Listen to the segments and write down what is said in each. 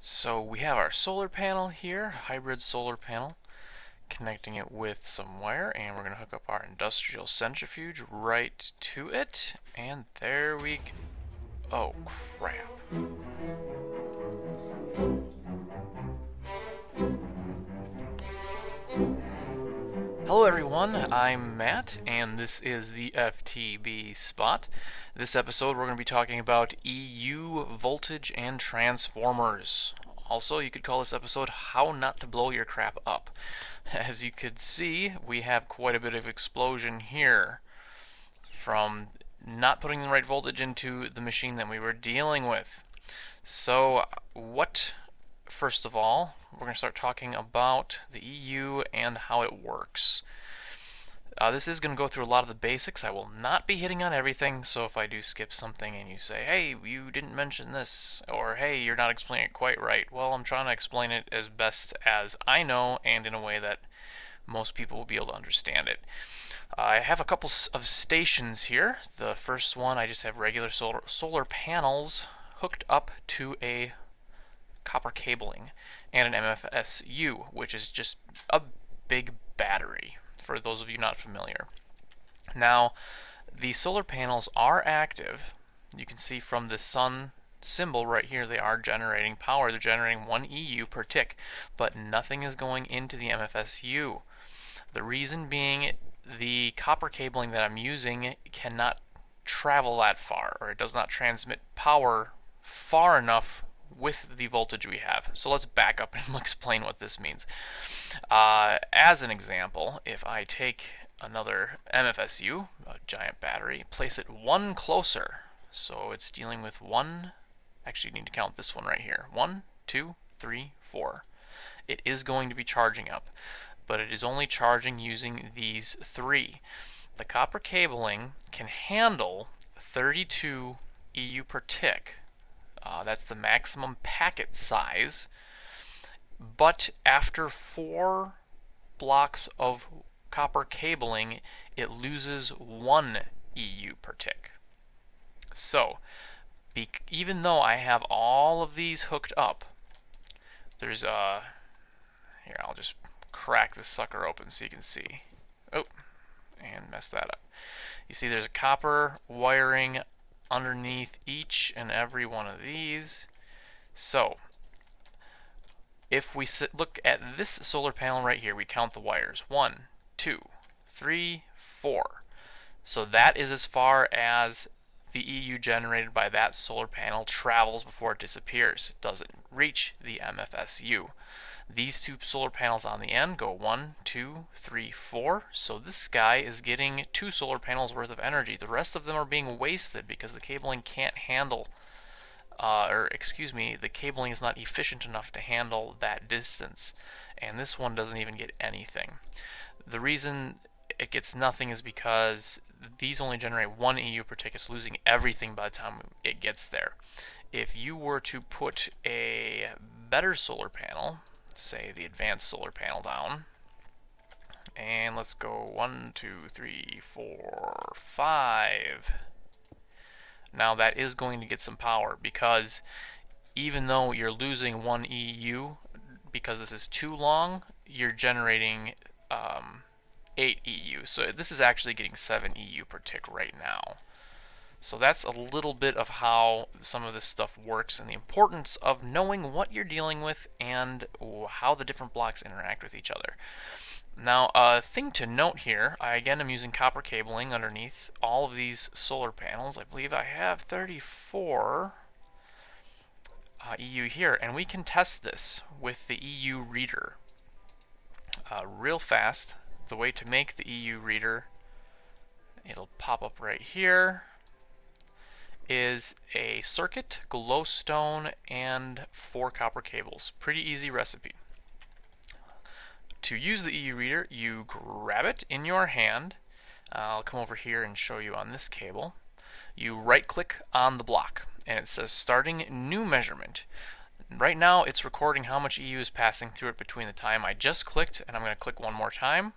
So we have our solar panel here, hybrid solar panel, connecting it with some wire, and we're going to hook up our industrial centrifuge right to it, and there we go. Oh crap. Hello everyone, I'm Matt, and this is the FTB Spot. This episode we're going to be talking about EU voltage and transformers. Also, you could call this episode How Not to Blow Your Crap Up. As you could see, we have quite a bit of explosion here from not putting the right voltage into the machine that we were dealing with. So, first of all, we're going to start talking about the EU and how it works. This is going to go through a lot of the basics. I will not be hitting on everything, so if I do skip something and you say, hey, you didn't mention this, or hey, you're not explaining it quite right, well, I'm trying to explain it as best as I know and in a way that most people will be able to understand it. I have a couple of stations here. The first one, I just have regular solar panels hooked up to a copper cabling and an MFSU, which is just a big battery, for those of you not familiar. Now, the solar panels are active. You can see from the sun symbol right here, they are generating power. They're generating 1 EU per tick, but nothing is going into the MFSU. The reason being, the copper cabling that I'm using cannot travel that far, or it does not transmit power far enough with the voltage we have. So let's back up and explain what this means. As an example, if I take another MFSU, a giant battery, place it one closer, so it's dealing with one, actually you need to count this one right here, 1, 2, 3, 4. It is going to be charging up, but it is only charging using these 3. The copper cabling can handle 32 EU per tick. That's the maximum packet size, but after 4 blocks of copper cabling, it loses 1 EU per tick. So, even though I have all of these hooked up, there's here, I'll just crack this sucker open so you can see. Oh, and mess that up. You see there's a copper wiring underneath each and every one of these. So, if we look at this solar panel right here, we count the wires. 1, 2, 3, 4. So that is as far as the EU generated by that solar panel travels before it disappears. It doesn't reach the MFSU. These 2 solar panels on the end go 1, 2, 3, 4. So this guy is getting 2 solar panels worth of energy. The rest of them are being wasted because the cabling can't handle, the cabling is not efficient enough to handle that distance. And this one doesn't even get anything. The reason it gets nothing is because these only generate 1 EU per tick. It's losing everything by the time it gets there. If you were to put a better solar panel, say the advanced solar panel down, and let's go 1, 2, 3, 4, 5. Now that is going to get some power, because even though you're losing 1 EU, because this is too long, you're generating 8 EU. So this is actually getting 7 EU per tick right now. So that's a little bit of how some of this stuff works and the importance of knowing what you're dealing with and how the different blocks interact with each other. Now, a thing to note here, I again am using copper cabling underneath all of these solar panels. I believe I have 34 EU here, and we can test this with the EU reader. Real fast, the way to make the EU reader, it'll pop up right here, is a circuit, glowstone, and 4 copper cables. Pretty easy recipe. To use the EU reader, you grab it in your hand. I'll come over here and show you on this cable. You right-click on the block, and it says starting new measurement. Right now, it's recording how much EU is passing through it between the time I just clicked, and I'm going to click one more time,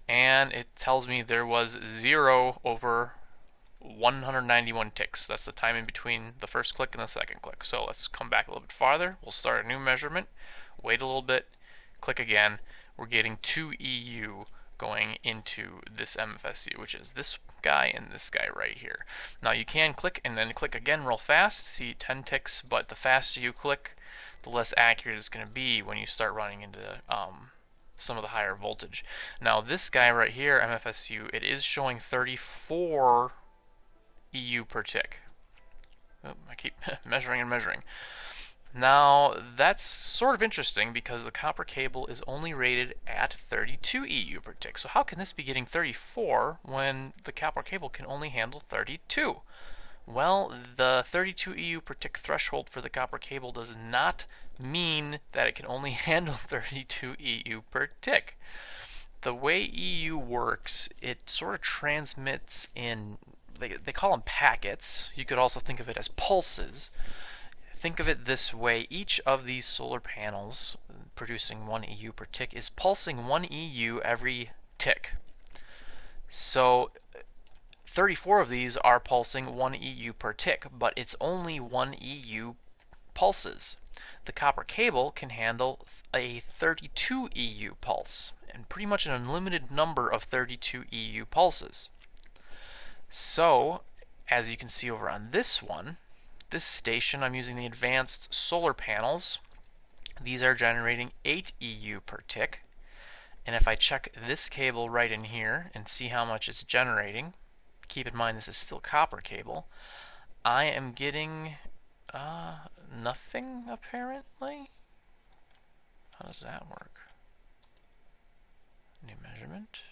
and it tells me there was 0 over 191 ticks. That's the time in between the first click and the second click. So let's come back a little bit farther. We'll start a new measurement, wait a little bit, click again. We're getting 2 EU going into this MFSU, which is this guy and this guy right here. Now you can click and then click again real fast, see 10 ticks, but the faster you click, the less accurate it's going to be when you start running into some of the higher voltage. Now this guy right here, MFSU, it is showing 34 EU per tick. Oh, I keep measuring and measuring. Now that's sort of interesting because the copper cable is only rated at 32 EU per tick. So how can this be getting 34 when the copper cable can only handle 32? Well, the 32 EU per tick threshold for the copper cable does not mean that it can only handle 32 EU per tick. The way EU works, it sort of transmits in, they call them packets. You could also think of it as pulses. Think of it this way: each of these solar panels producing 1 EU per tick is pulsing 1 EU every tick. So 34 of these are pulsing 1 EU per tick, but it's only 1 EU pulses. The copper cable can handle a 32 EU pulse, and pretty much an unlimited number of 32 EU pulses. So, as you can see over on this one, this station, I'm using the advanced solar panels. These are generating 8 EU per tick. And if I check this cable right in here and see how much it's generating, keep in mind this is still copper cable, I am getting nothing apparently. How does that work? New measurement.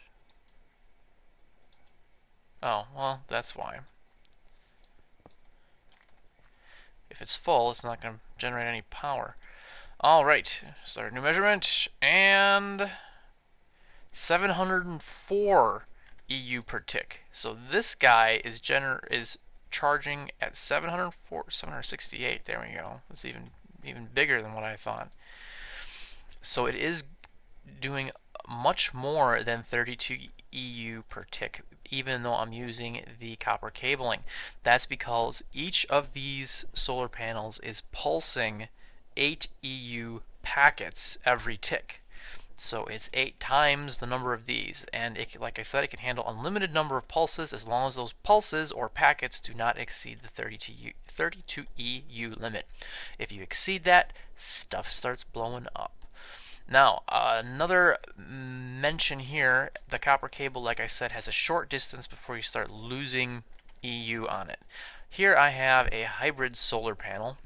Oh, well, that's why. If it's full, it's not going to generate any power. Alright, start a new measurement, and 704 EU per tick. So this guy is charging at 768. There we go. It's even bigger than what I thought. So it is doing much more than 32 EU per tick, even though I'm using the copper cabling. That's because each of these solar panels is pulsing 8 EU packets every tick. So it's 8 times the number of these, and it, like I said, it can handle unlimited number of pulses as long as those pulses or packets do not exceed the 32 EU limit. If you exceed that, stuff starts blowing up. Now, another mention here, the copper cable, like I said, has a short distance before you start losing EU on it. Here I have a hybrid solar panel,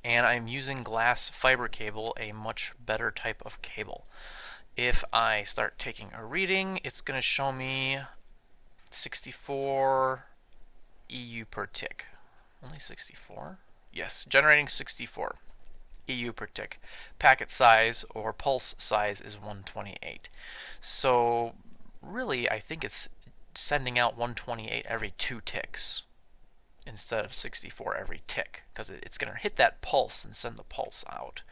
and I'm using glass fiber cable, a much better type of cable. If I start taking a reading, it's going to show me 64 EU per tick. Only 64? Yes, generating 64 EU per tick. Packet size or pulse size is 128. So really, I think it's sending out 128 every 2 ticks instead of 64 every tick, because it's going to hit that pulse and send the pulse out.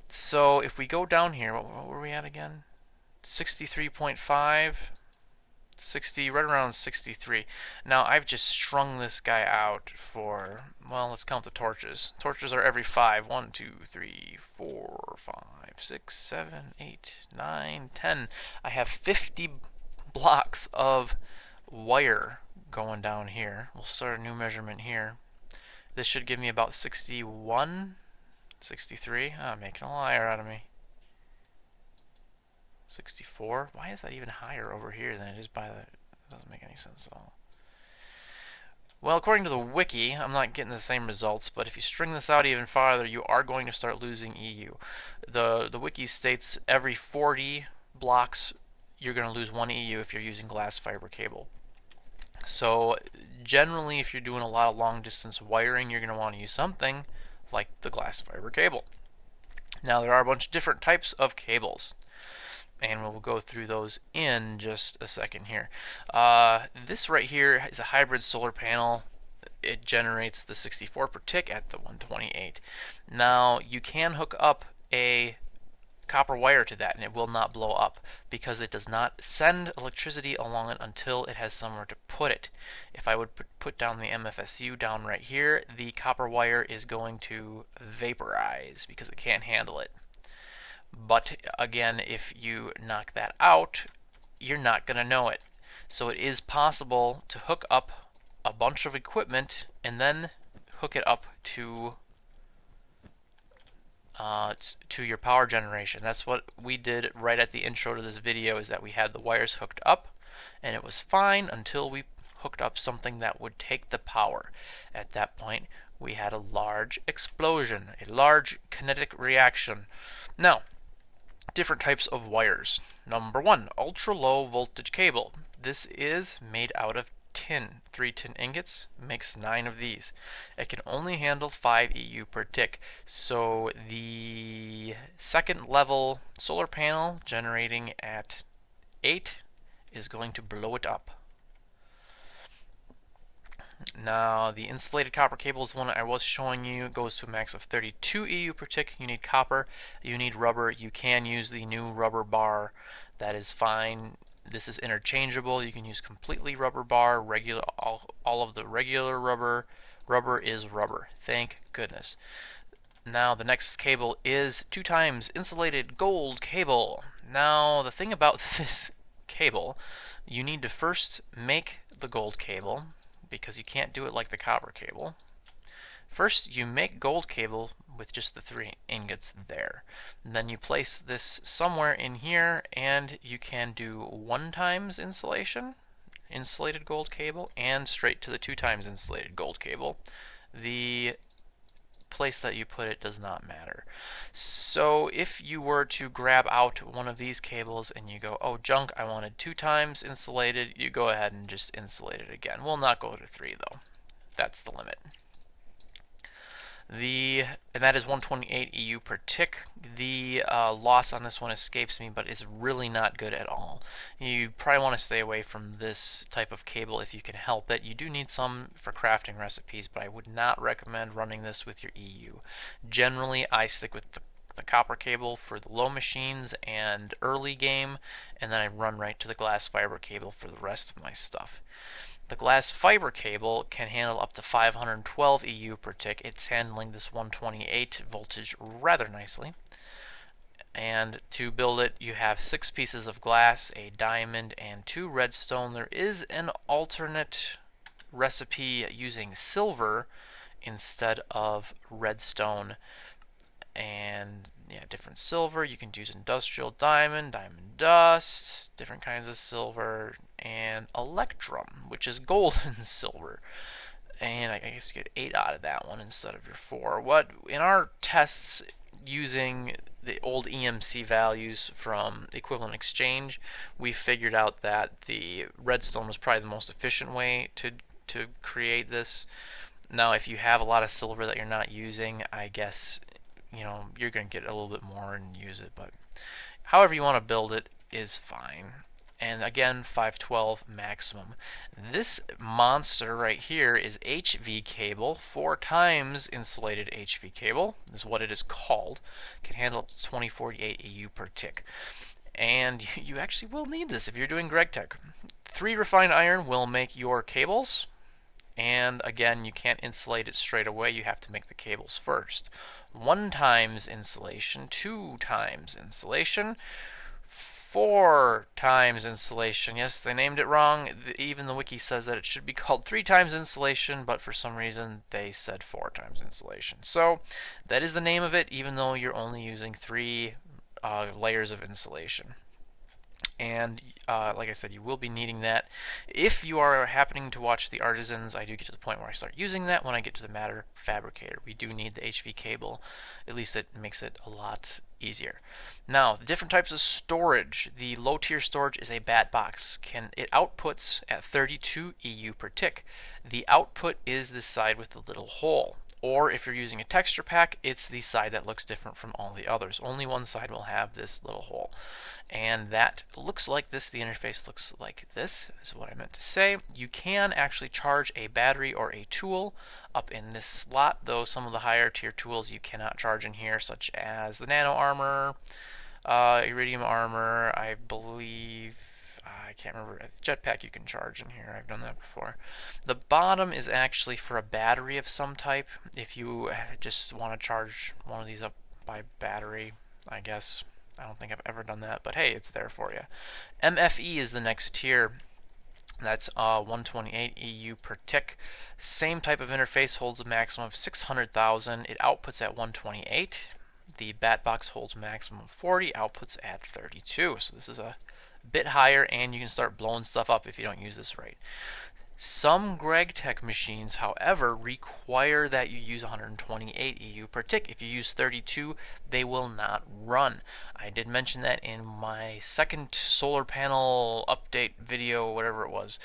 So if we go down here, what were we at again? 63.5, 60, right around 63. Now I've just strung this guy out for, well, let's count the torches. Torches are every 5. 1, 2, 3, 4, 5, 6, 7, 8, 9, 10. I have 50 blocks of wire going down here. We'll start a new measurement here. This should give me about 61, 63. Oh, I'm making a liar out of me. 64. Why is that even higher over here than it is by the... It doesn't make any sense at all. Well, according to the wiki, I'm not getting the same results, but if you string this out even farther, you are going to start losing EU. The wiki states every 40 blocks you're going to lose 1 EU if you're using glass fiber cable. So generally, if you're doing a lot of long distance wiring, you're going to want to use something like the glass fiber cable. Now there are a bunch of different types of cables, and we'll go through those in just a second here. This right here is a hybrid solar panel. It generates the 64 per tick at the 128. Now you can hook up a copper wire to that and it will not blow up because it does not send electricity along it until it has somewhere to put it. If I would put down the MFSU down right here, the copper wire is going to vaporize because it can't handle it. But again, if you knock that out, you're not going to know it. So it is possible to hook up a bunch of equipment and then hook it up to your power generation. That's what we did right at the intro to this video, is that we had the wires hooked up and it was fine until we hooked up something that would take the power. At that point we had a large explosion, a large kinetic reaction. Now, different types of wires. Number one, ultra low voltage cable. This is made out of tin. 3 tin ingots makes 9 of these. It can only handle 5 EU per tick. So the second level solar panel generating at 8 is going to blow it up. Now the insulated copper cable is one I was showing you. It goes to a max of 32 EU per tick. You need copper, you need rubber. You can use the new rubber bar. That is fine. This is interchangeable. You can use completely rubber bar, regular, all of the regular rubber. Rubber is rubber. Thank goodness. Now the Nexus cable is 2 times insulated gold cable. Now the thing about this cable, you need to first make the gold cable, because you can't do it like the copper cable. First you make gold cable with just the 3 ingots there. And then you place this somewhere in here and you can do 1 times insulation, insulated gold cable, and straight to the 2 times insulated gold cable. The place that you put it does not matter. So if you were to grab out one of these cables and you go, oh junk, I wanted 2 times insulated, you go ahead and just insulate it again. We'll not go to 3 though. That's the limit. And that is 128 EU per tick. The loss on this one escapes me, but it's really not good at all. You probably want to stay away from this type of cable if you can help it. You do need some for crafting recipes, but I would not recommend running this with your EU. Generally, I stick with the copper cable for the low machines and early game, and then I run right to the glass fiber cable for the rest of my stuff. The glass fiber cable can handle up to 512 EU per tick. It's handling this 128 voltage rather nicely. And to build it, you have 6 pieces of glass, a diamond, and 2 redstone. There is an alternate recipe using silver instead of redstone. And yeah, different silver. You can use industrial diamond, diamond dust, different kinds of silver, and electrum, which is gold and silver. And I guess you get 8 out of that one instead of your 4. What in our tests using the old EMC values from Equivalent Exchange, we figured out that the redstone was probably the most efficient way to create this. Now, if you have a lot of silver that you're not using, I guess you're going to get a little bit more and use it, but however you want to build it is fine. And again, 512 maximum. This monster right here is HV cable, 4 times insulated HV cable is what it is called. Can handle up to 2048 EU per tick. And you actually will need this if you're doing GregTech. 3 refined iron will make your cables. And again, you can't insulate it straight away. You have to make the cables first. 1 times insulation, 2 times insulation, 4 times insulation. Yes, they named it wrong. Even the wiki says that it should be called 3 times insulation, but for some reason they said 4 times insulation. So that is the name of it, even though you're only using 3 layers of insulation. And like I said, you will be needing that. If you are happening to watch the Artisans, I do get to the point where I start using that when I get to the Matter Fabricator. We do need the HV cable. At least it makes it a lot easier. Now, the different types of storage. The low tier storage is a BatBox. It outputs at 32 EU per tick. The output is this side with the little hole. Or if you're using a texture pack, it's the side that looks different from all the others. Only one side will have this little hole. And that looks like this. The interface looks like this, is what I meant to say. You can actually charge a battery or a tool up in this slot, though some of the higher tier tools you cannot charge in here, such as the Nano Armor, Iridium armor, I believe. I can't remember. Jetpack you can charge in here. I've done that before. The bottom is actually for a battery of some type. If you just want to charge one of these up by battery, I guess. I don't think I've ever done that, but hey, it's there for you. MFE is the next tier. That's 128 EU per tick. Same type of interface, holds a maximum of 600,000. It outputs at 128. The BatBox holds maximum of 40, outputs at 32. So this is a bit higher, and you can start blowing stuff up if you don't use this right. Some GregTech machines, however, require that you use 128 EU per tick. If you use 32, they will not run. I did mention that in my second solar panel update video, whatever it was,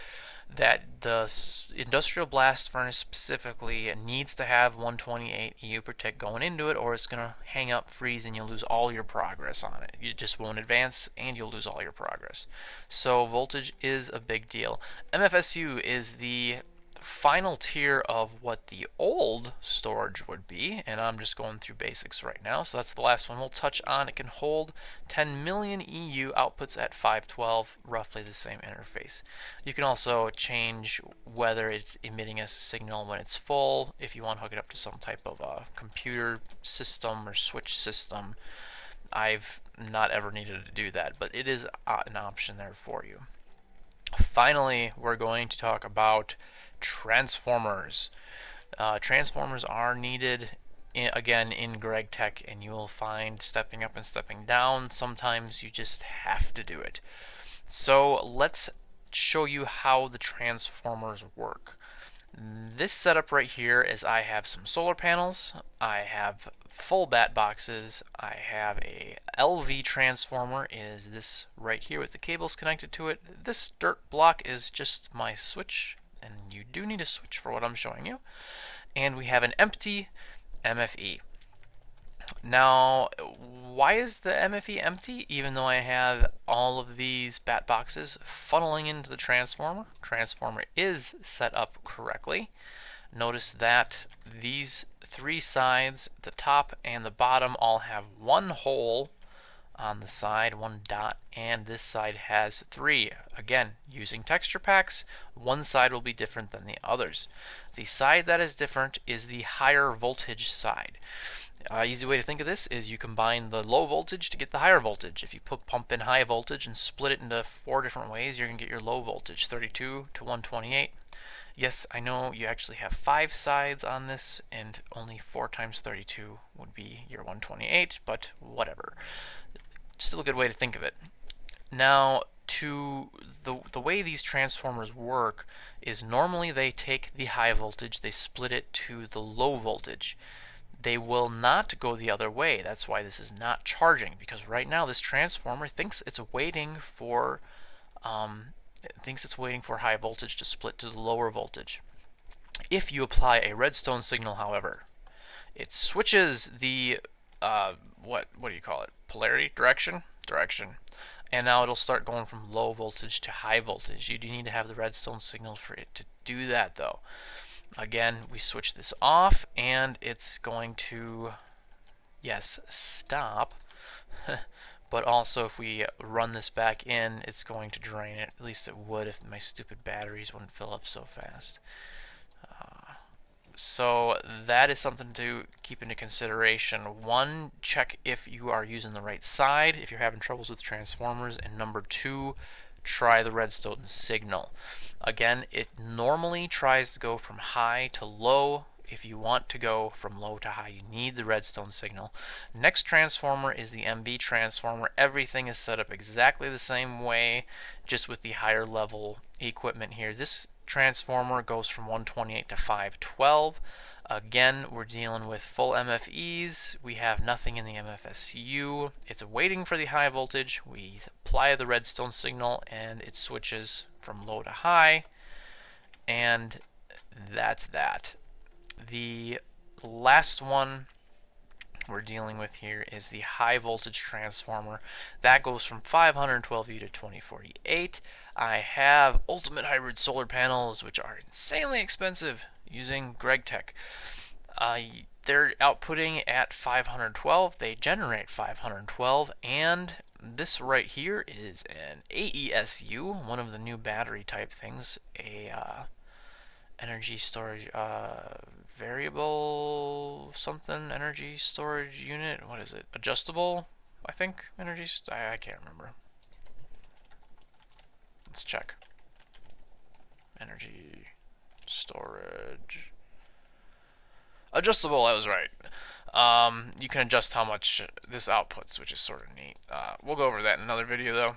that the industrial blast furnace specifically needs to have 128 EU per tick going into it, or it's going to hang up, freeze, and you'll lose all your progress on it. You just won't advance, and you'll lose all your progress. So voltage is a big deal. MFSU is the final tier of what the old storage would be, and I'm just going through basics right now, so that's the last one we'll touch on. It can hold 10 million EU, outputs at 512, roughly the same interface. You can also change whether it's emitting a signal when it's full, if you want to hook it up to some type of a computer system or switch system. I've not ever needed to do that, but it is an option there for you. Finally, we're going to talk about transformers. Transformers are needed again in GregTech, and you will find stepping up and stepping down. Sometimes you just have to do it. So let's show you how the transformers work. This setup right here is I have some solar panels, I have full bat boxes, I have a LV transformer, is this right here with the cables connected to it. This dirt block is just my switch, and you do need a switch for what I'm showing you. And we have an empty MFE. Now, why is the MFE empty even though I have all of these bat boxes funneling into the transformer? Transformer is set up correctly. Notice that these three sides, the top and the bottom, all have one hole on the side, one dot, and this side has three. Again, using texture packs, one side will be different than the others. The side that is different is the higher voltage side. Easy way to think of this is you combine the low voltage to get the higher voltage. If you pump in high voltage and split it into 4 different ways, you're going to get your low voltage, 32 to 128. Yes, I know you actually have 5 sides on this, and only 4 times 32 would be your 128, but whatever. Still a good way to think of it. Now, to the way these transformers work is normally they take the high voltage, they split it to the low voltage. They will not go the other way. That's why this is not charging, because right now this transformer thinks it's waiting for high voltage to split to the lower voltage. If you apply a redstone signal, however, it switches the what do you call it? Polarity? Direction, and now it'll start going from low voltage to high voltage. You do need to have the redstone signal for it to do that, though. Again, we switch this off, and it's going to, yes, stop. But also, if we run this back in, it's going to drain it. At least it would if my stupid batteries wouldn't fill up so fast. So that is something to keep into consideration. 1, check if you are using the right side, if you're having troubles with transformers, and number 2, try the redstone signal. Again, it normally tries to go from high to low. If you want to go from low to high, you need the redstone signal. Next transformer is the MB transformer. Everything is set up exactly the same way, just with the higher level equipment here. This transformer goes from 128 to 512. Again, we're dealing with full MFEs. We have nothing in the MFSU. It's waiting for the high voltage. We apply the redstone signal, and it switches from low to high, and that's that. The last one we're dealing with here is the high voltage transformer. That goes from 512U to 2048. I have ultimate hybrid solar panels, which are insanely expensive, using GregTech. they're outputting at 512. They generate 512, and this right here is an AESU, one of the new battery type things, a energy storage variable something energy storage unit. What is it? Adjustable, I think. I can't remember. Let's check. Energy storage adjustable. I was right. You can adjust how much this outputs, which is sort of neat. We'll go over that in another video, though.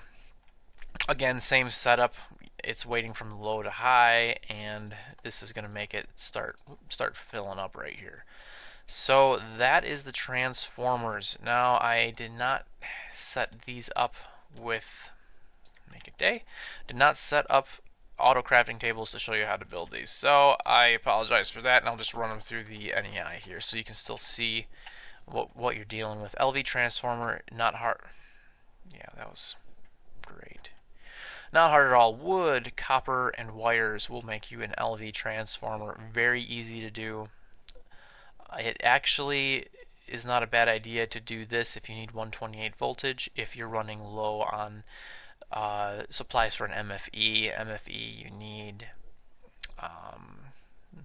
Again, same setup. It's waiting from low to high, and this is going to make it start filling up right here. So that is the transformers. Now, I did not set these up with make it day. Did not set up auto crafting tables to show you how to build these. So I apologize for that, and I'll just run them through the NEI here so you can still see what you're dealing with. LV transformer, not hard. Yeah, that was great. Not hard at all. Wood, copper, and wires will make you an LV transformer. Very easy to do. It actually is not a bad idea to do this if you need 128 voltage, if you're running low on supplies for an MFE. MFE, you need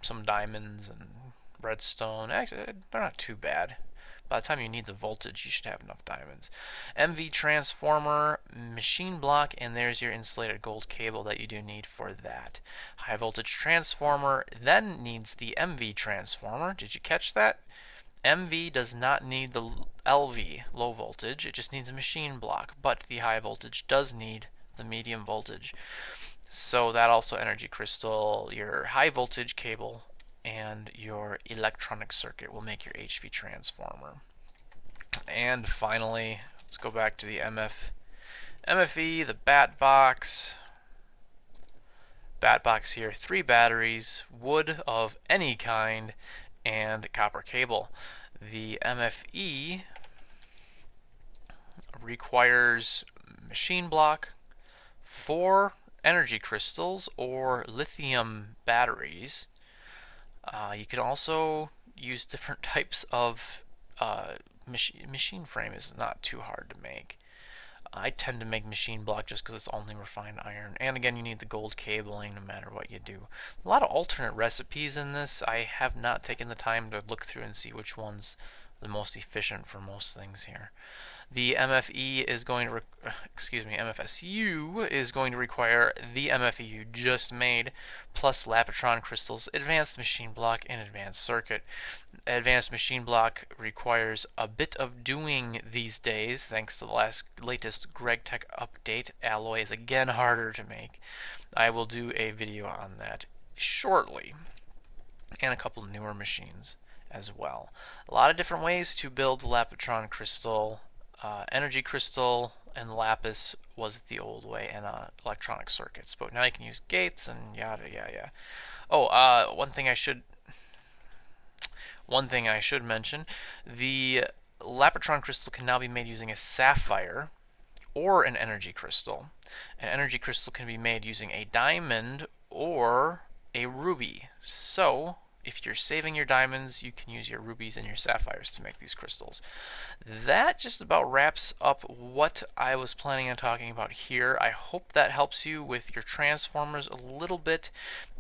some diamonds and redstone. Actually, they're not too bad. By the time you need the voltage, you should have enough diamonds. MV transformer, machine block, and there's your insulated gold cable that you do need for that. High voltage transformer then needs the MV transformer. Did you catch that? MV does not need the LV, low voltage. It just needs a machine block, but the high voltage does need the medium voltage. So that also energy crystal, your high voltage cable, and your electronic circuit will make your HV transformer. And finally, let's go back to the MFE, the BatBox. BatBox here, 3 batteries, wood of any kind, and copper cable. The MFE requires machine block, 4 energy crystals or lithium batteries. You can also use different types of machine frame. Is not too hard to make. I tend to make machine block just because it's only refined iron. And again, you need the gold cabling no matter what you do. A lot of alternate recipes in this. I have not taken the time to look through and see which one's the most efficient for most things here. The MFE is going to, MFSU is going to require the MFE you just made, plus Lapotron crystals, advanced machine block, and advanced circuit. Advanced machine block requires a bit of doing these days, thanks to the latest GregTech update. Alloy is again harder to make. I will do a video on that shortly, and a couple of newer machines as well. A lot of different ways to build the Lapotron crystal. Energy crystal and lapis was the old way, and electronic circuits. But now you can use gates and yada yada. Oh, one thing I should mention: the Lapotron crystal can now be made using a sapphire or an energy crystal. An energy crystal can be made using a diamond or a ruby. So if you're saving your diamonds, you can use your rubies and your sapphires to make these crystals. That just about wraps up what I was planning on talking about here. I hope that helps you with your transformers a little bit.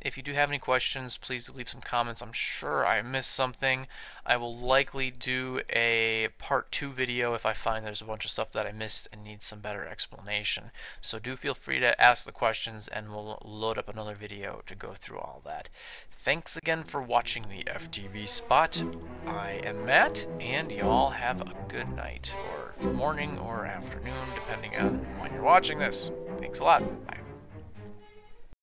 If you do have any questions, please leave some comments. I'm sure I missed something. I will likely do a part 2 video if I find there's a bunch of stuff that I missed and need some better explanation. So do feel free to ask the questions, and we'll load up another video to go through all that. Thanks again for watching the FTB Spot. I am Matt, and y'all have a good night, or morning, or afternoon, depending on when you're watching this. Thanks a lot. Bye.